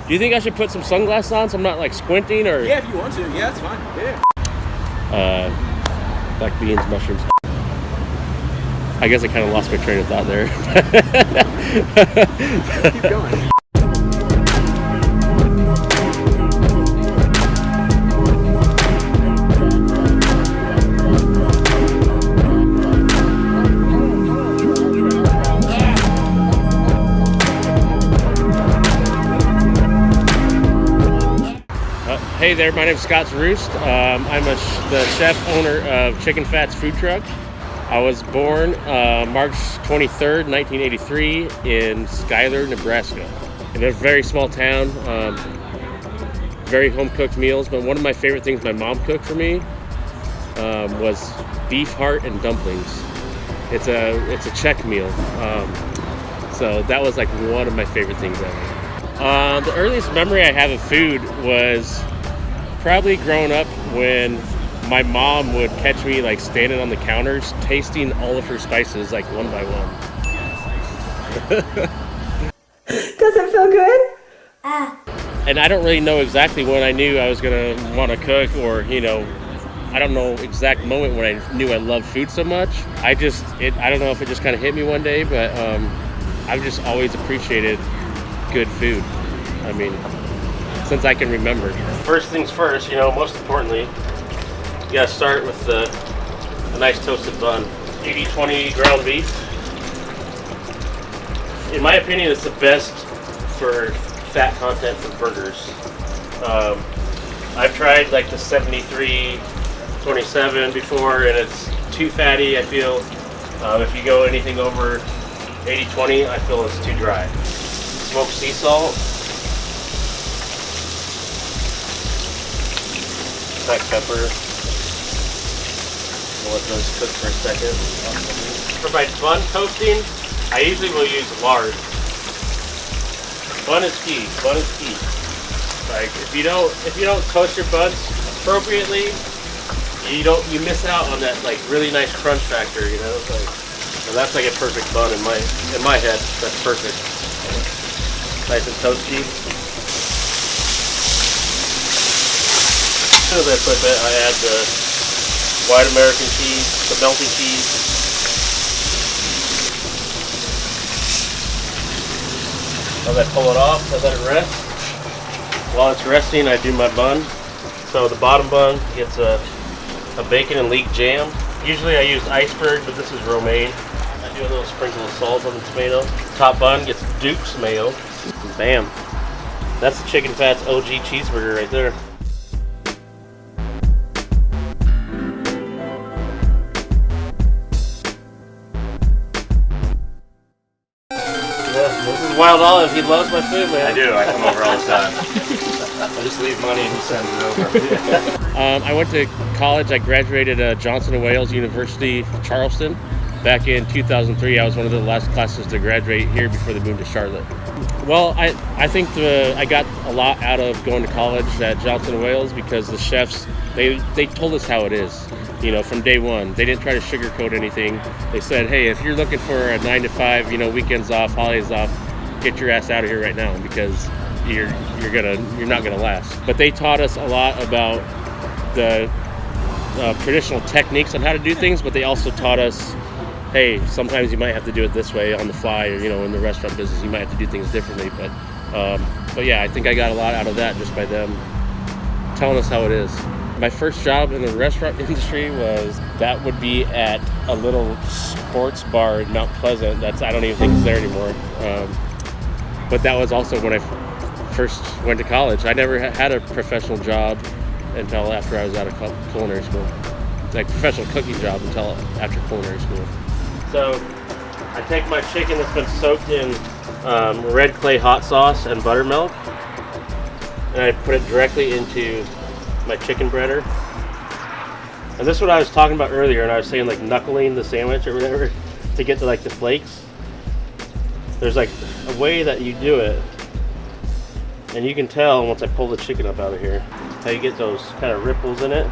Do you think I should put some sunglasses on so I'm not like squinting or? Yeah, if you want to. Yeah, that's fine. Yeah. Black beans, mushrooms. I guess I kind of lost my train of thought there. Keep going. Hey there, my name's Scott Zrust. I'm the chef owner of Chicken Fat's food truck. I was born March 23rd, 1983 in Schuyler, Nebraska. In a very small town, very home-cooked meals, but one of my favorite things my mom cooked for me was beef heart and dumplings. It's a Czech meal, so that was like one of my favorite things ever. The earliest memory I have of food was probably growing up when my mom would catch me like standing on the counters tasting all of her spices like one by one. Does it feel good? And I don't really know exactly when I knew I was gonna want to cook, or I don't know exact moment when I knew I loved food so much. I don't know if it just kind of hit me one day, but I've just always appreciated good food. I mean, since I can remember. First things first, most importantly, you gotta start with a nice toasted bun. 80-20 ground beef. In my opinion, it's the best for fat content for burgers. I've tried like the 73-27 before, and it's too fatty, I feel. If you go anything over 80-20, I feel it's too dry. Smoked sea salt. Black pepper. I'll let those cook for a second. For my bun toasting, I usually will use lard. Bun is key. Bun is key. Like if you don't toast your buns appropriately, you miss out on that like really nice crunch factor. So that's like a perfect bun in my head. That's perfect. Nice and toasty. As soon as I put that, I add the white American cheese, the melted cheese. As I pull it off, I let it rest. While it's resting, I do my bun. So the bottom bun gets a bacon and leek jam. Usually I use iceberg, but this is romaine. I do a little sprinkle of salt on the tomato. Top bun gets Duke's mayo. Bam. That's the Chicken Fat's OG cheeseburger right there. This is Wild Olive. He loves my food, man. I do. I come over all the time. I just leave money and he sends it over. I went to college. I graduated at Johnson & Wales University, Charleston. Back in 2003, I was one of the last classes to graduate here before they moved to Charlotte. Well, I think I got a lot out of going to college at Johnson & Wales because the chefs, they told us how it is. From day one. They didn't try to sugarcoat anything. They said, hey, if you're looking for a 9 to 5, weekends off, holidays off, get your ass out of here right now because you're not gonna last. But they taught us a lot about the traditional techniques on how to do things, but they also taught us, hey, sometimes you might have to do it this way on the fly, or in the restaurant business you might have to do things differently. But yeah, I think I got a lot out of that just by them telling us how it is. My first job in the restaurant industry would be at a little sports bar in Mount Pleasant. I don't even think it's there anymore. But that was also when I first went to college. I never had a professional job until after I was out of culinary school. Like professional cooking job until after culinary school. So I take my chicken that's been soaked in red clay hot sauce and buttermilk, and I put it directly into my chicken breader. And this is what I was talking about earlier, and I was saying like knuckling the sandwich or whatever to get to like the flakes. There's like a way that you do it, and you can tell once I pull the chicken up out of here how you get those kind of ripples in it.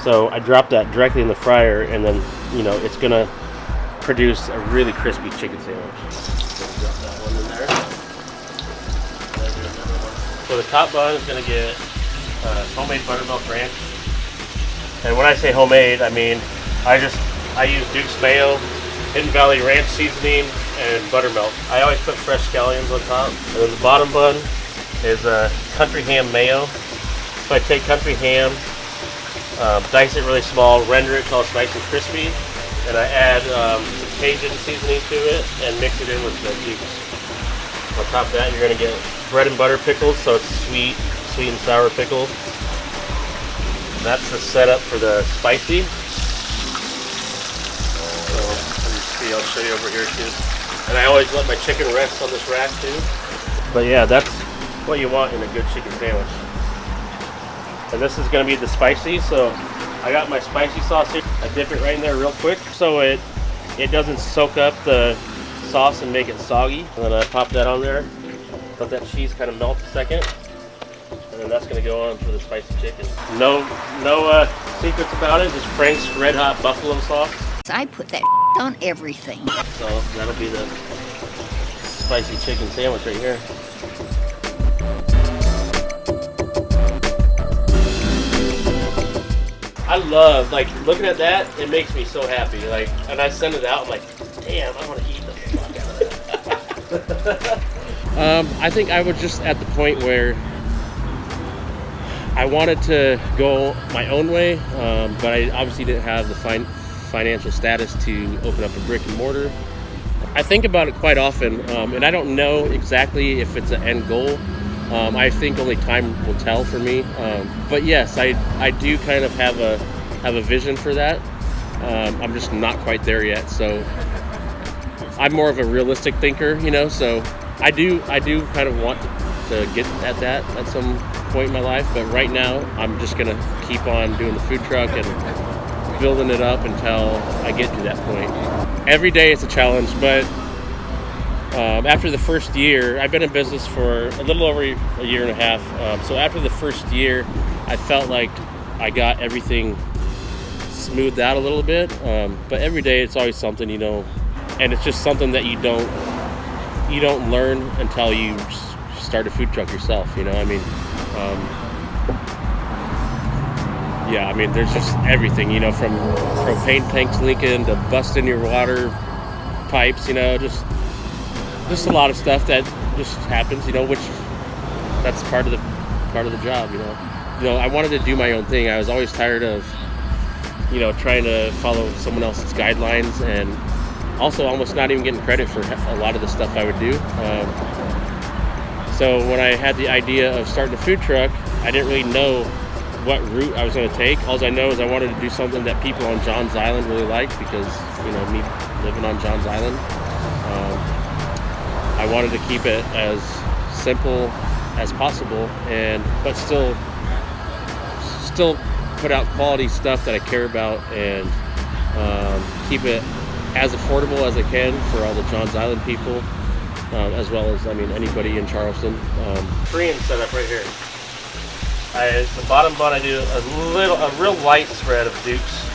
So I drop that directly in the fryer, and then it's gonna produce a really crispy chicken sandwich. Drop that one in there. So the top bun is going to get homemade buttermilk ranch. And when I say homemade, I mean I use Duke's mayo, Hidden Valley ranch seasoning, and buttermilk. I always put fresh scallions on top. And then the bottom bun is country ham mayo. So I take country ham, dice it really small, render it till it's nice and crispy, and I add some Cajun seasoning to it and mix it in with the Duke's. On top of that, you're going to get bread and butter pickles, so it's sweet and sour pickles. That's the setup for the spicy. So let me see, I'll show you over here too. And I always let my chicken rest on this rack too. But yeah, that's what you want in a good chicken sandwich. And this is going to be the spicy, so I got my spicy sauce here. I dip it right in there real quick so it doesn't soak up the sauce and make it soggy. And then I pop that on there, let that cheese kind of melt a second, and then that's going to go on for the spicy chicken. No secrets about it, just Frank's Red Hot Buffalo sauce. I put that on everything. So that'll be the spicy chicken sandwich right here. I love, like, looking at that, it makes me so happy. Like, and I send it out, I'm like, damn, I want to eat the fuck out of that. I think I was just at the point where I wanted to go my own way, but I obviously didn't have the financial status to open up a brick and mortar. I think about it quite often, and I don't know exactly if it's an end goal. I think only time will tell for me. But yes, I do kind of have a vision for that. I'm just not quite there yet. So I'm more of a realistic thinker, you know. So I do kind of want to get at that at some point in my life. But right now, I'm just gonna keep on doing the food truck and building it up until I get to that point. Every day it's a challenge, but after the first year, I've been in business for a little over a year and a half. So after the first year, I felt like I got everything smoothed out a little bit. But every day it's always something, you know, and it's just something that you don't learn until you start a food truck yourself. You know, I mean, yeah, I mean, there's just everything, you know, from propane tanks leaking to busting your water pipes, you know, just a lot of stuff that just happens, you know, which that's part of the job, you know. You know, I wanted to do my own thing. I was always tired of, you know, trying to follow someone else's guidelines, and also almost not even getting credit for a lot of the stuff I would do. So when I had the idea of starting a food truck, I didn't really know what route I was going to take. All I know is I wanted to do something that people on Johns Island really liked, because, you know, me living on Johns Island, I wanted to keep it as simple as possible, but still put out quality stuff that I care about, and keep it as affordable as I can for all the Johns Island people, as well as, I mean, anybody in Charleston. Korean setup right here. The bottom bun, I do a real light spread of Duke's,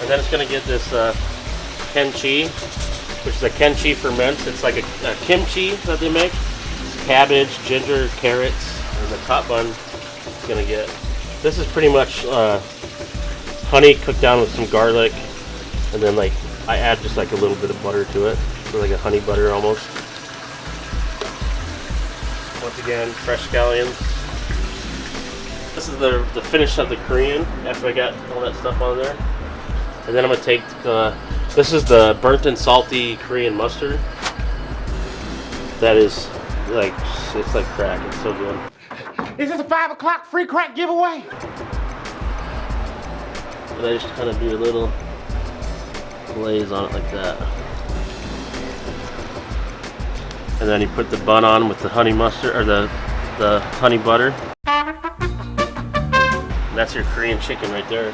and then it's going to get this kimchi, which is a kimchi ferment. It's like a kimchi that they make. It's cabbage, ginger, carrots, and the top bun is going to get. This is pretty much honey cooked down with some garlic, and then like I add just like a little bit of butter to it, so like a honey butter almost. Once again, fresh scallions. This is the finish of the Korean after I got all that stuff on there. And then I'm going to take, this is the burnt and salty Korean mustard. That is like, it's like crack, it's so good. Is this a 5 o'clock free crack giveaway? And I just kind of do a little glaze on it like that. And then you put the bun on with the honey mustard, or the honey butter. And that's your Korean chicken right there.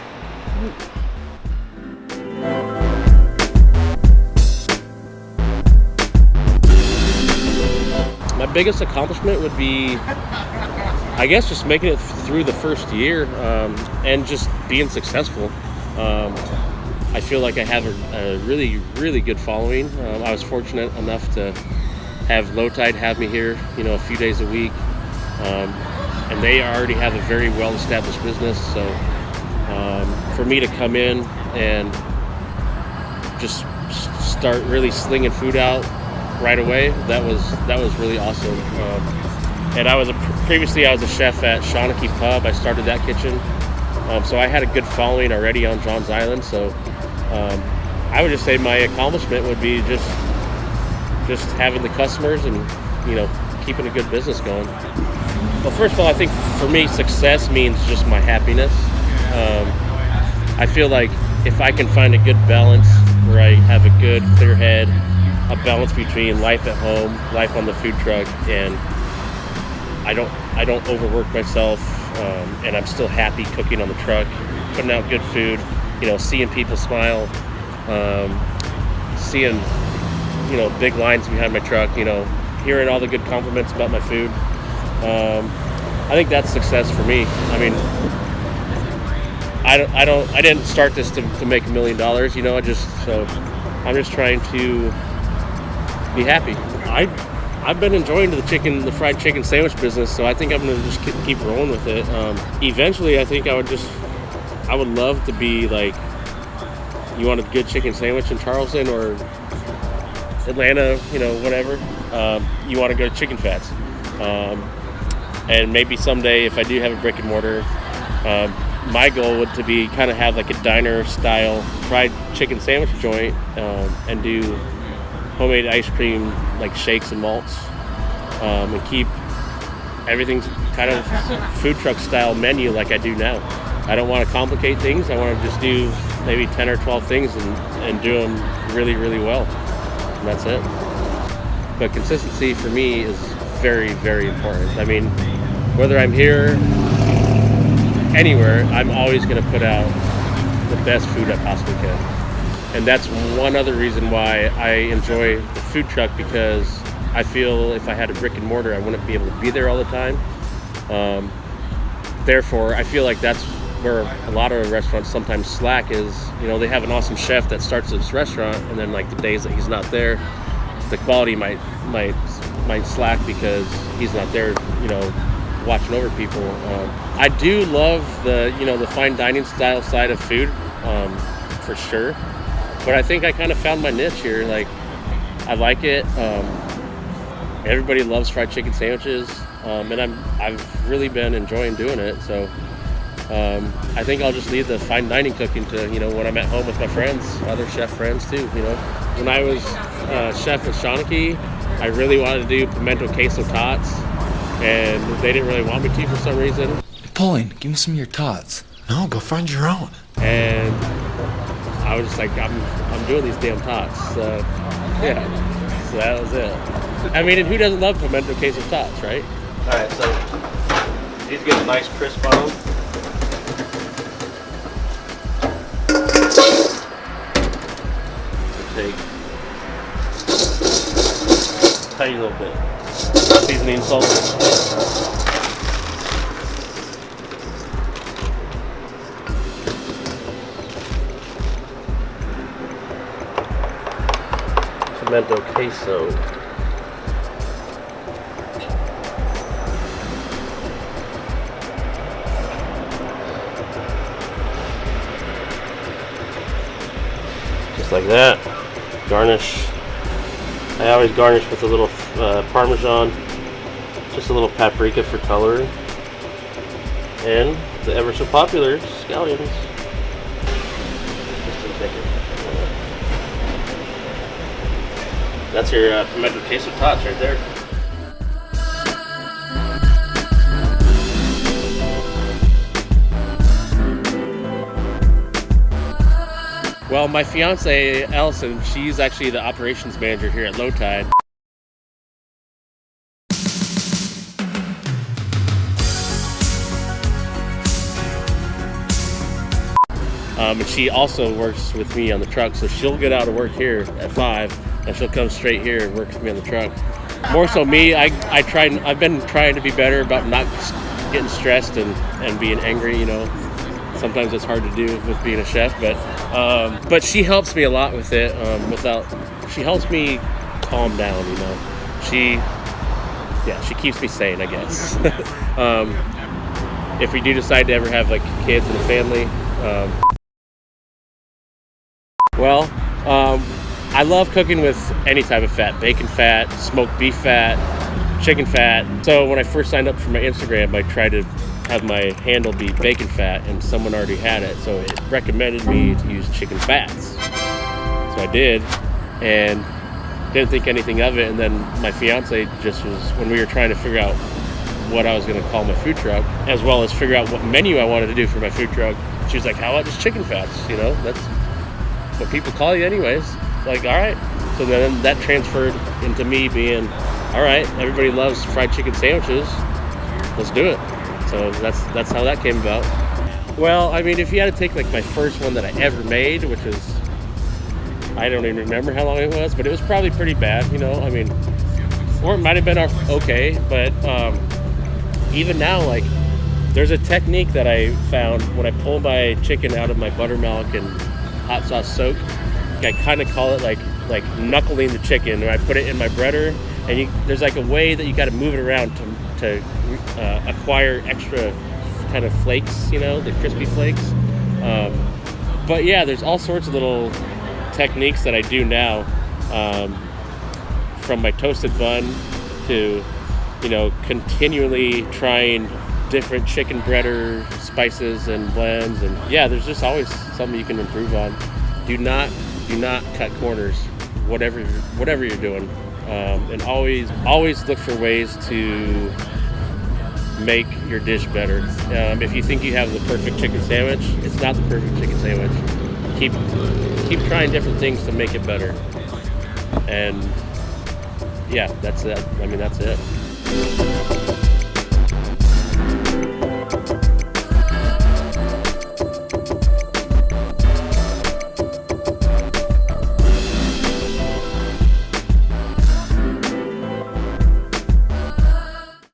My biggest accomplishment would be, I guess, just making it through the first year, and just being successful. I feel like I have a really, really good following. I was fortunate enough to have Low Tide have me here, you know, a few days a week. and they already have a very well-established business. So for me to come in and just start really slinging food out right away, that was really awesome. And previously I was a chef at Shawnee Pub. I started that kitchen, so I had a good following already on Johns Island. So I would just say my accomplishment would be just having the customers and keeping a good business going. Well, first of all, I think for me success means just my happiness. I feel like if I can find a good balance where I have a good clear head, a balance between life at home, life on the food truck, and I don't overwork myself, and I'm still happy cooking on the truck, putting out good food, seeing people smile, seeing big lines behind my truck, hearing all the good compliments about my food. I think that's success for me. I mean, I didn't start this to make $1 million, I'm just trying to be happy. I've been enjoying the fried chicken sandwich business, so I think I'm gonna just keep rolling with it. Eventually, I think I would love to be like, you want a good chicken sandwich in Charleston or Atlanta, whatever. You want to go to Chicken Fats, and maybe someday, if I do have a brick and mortar, my goal would to be kind of have like a diner style fried chicken sandwich joint, and do homemade ice cream, like shakes and malts, and keep everything kind of food truck style menu like I do now. I don't want to complicate things. I want to just do maybe 10 or 12 things and do them really, really well. And that's it. But consistency for me is very, very important. I mean, whether I'm here, anywhere, I'm always going to put out the best food I possibly can. And that's one other reason why I enjoy the food truck, because I feel if I had a brick and mortar, I wouldn't be able to be there all the time. Therefore, I feel like that's where a lot of restaurants sometimes slack is, they have an awesome chef that starts this restaurant, and then like the days that he's not there, the quality might slack because he's not there, watching over people. I do love the fine dining style side of food, for sure. But I think I kind of found my niche here. Like, I like it. Everybody loves fried chicken sandwiches, and I've really been enjoying doing it. So I think I'll just leave the fine dining cooking to when I'm at home with my friends, other chef friends too. When I was chef at Shawnee, I really wanted to do pimento queso tots, and they didn't really want me to for some reason. Napoleon, give me some of your tots. No, go find your own. And I was just like, I'm doing these damn tots. So, yeah. So that was it. I mean, and who doesn't love pimento queso tots, right? All right, so these get a nice crisp on them. Take a tiny little bit seasoning, salt. Pimento queso. Just like that. Garnish. I always garnish with a little Parmesan, just a little paprika for coloring, and the ever so popular scallions. Just to make it. That's your pimento queso tots right there. Well, my fiance, Allison, she's actually the operations manager here at Low Tide. And she also works with me on the truck, so she'll get out of work here at 5, and she'll come straight here and work with me on the truck. More so me, I've been trying to be better about not getting stressed and being angry, Sometimes it's hard to do with being a chef, but she helps me a lot with it. She helps me calm down, yeah, she keeps me sane, I guess. If we do decide to ever have like kids and a family, I love cooking with any type of fat: bacon fat, smoked beef fat, chicken fat. So when I first signed up for my Instagram, I tried to have my handle be bacon fat, and someone already had it, so it recommended me to use chicken fats. So I did, and didn't think anything of it. And then my fiance just was, when we were trying to figure out what I was going to call my food truck, as well as figure out what menu I wanted to do for my food truck, she was like, how about just chicken fats? You know, that's what people call you anyways. Like, all right. So then that transferred into me being, all right, everybody loves fried chicken sandwiches, let's do it. So that's how that came about. Well, I mean, if you had to take like my first one that I ever made, which was, I don't even remember how long it was, but it was probably pretty bad, you know. I mean, or it might have been okay, but even now, like, there's a technique that I found when I pull my chicken out of my buttermilk and hot sauce soak. I kind of call it like knuckling the chicken, and I put it in my breader, and there's like a way that you got to move it around to acquire extra kind of flakes, you know, the crispy flakes. But yeah, there's all sorts of little techniques that I do now, from my toasted bun to, you know, continually trying different chicken breader spices and blends. And yeah, there's just always something you can improve on. Do not cut corners, whatever you're doing, and always look for ways to make your dish better. If you think you have the perfect chicken sandwich, it's not the perfect chicken sandwich. Keep trying different things to make it better. And yeah, that's it. I mean, that's it.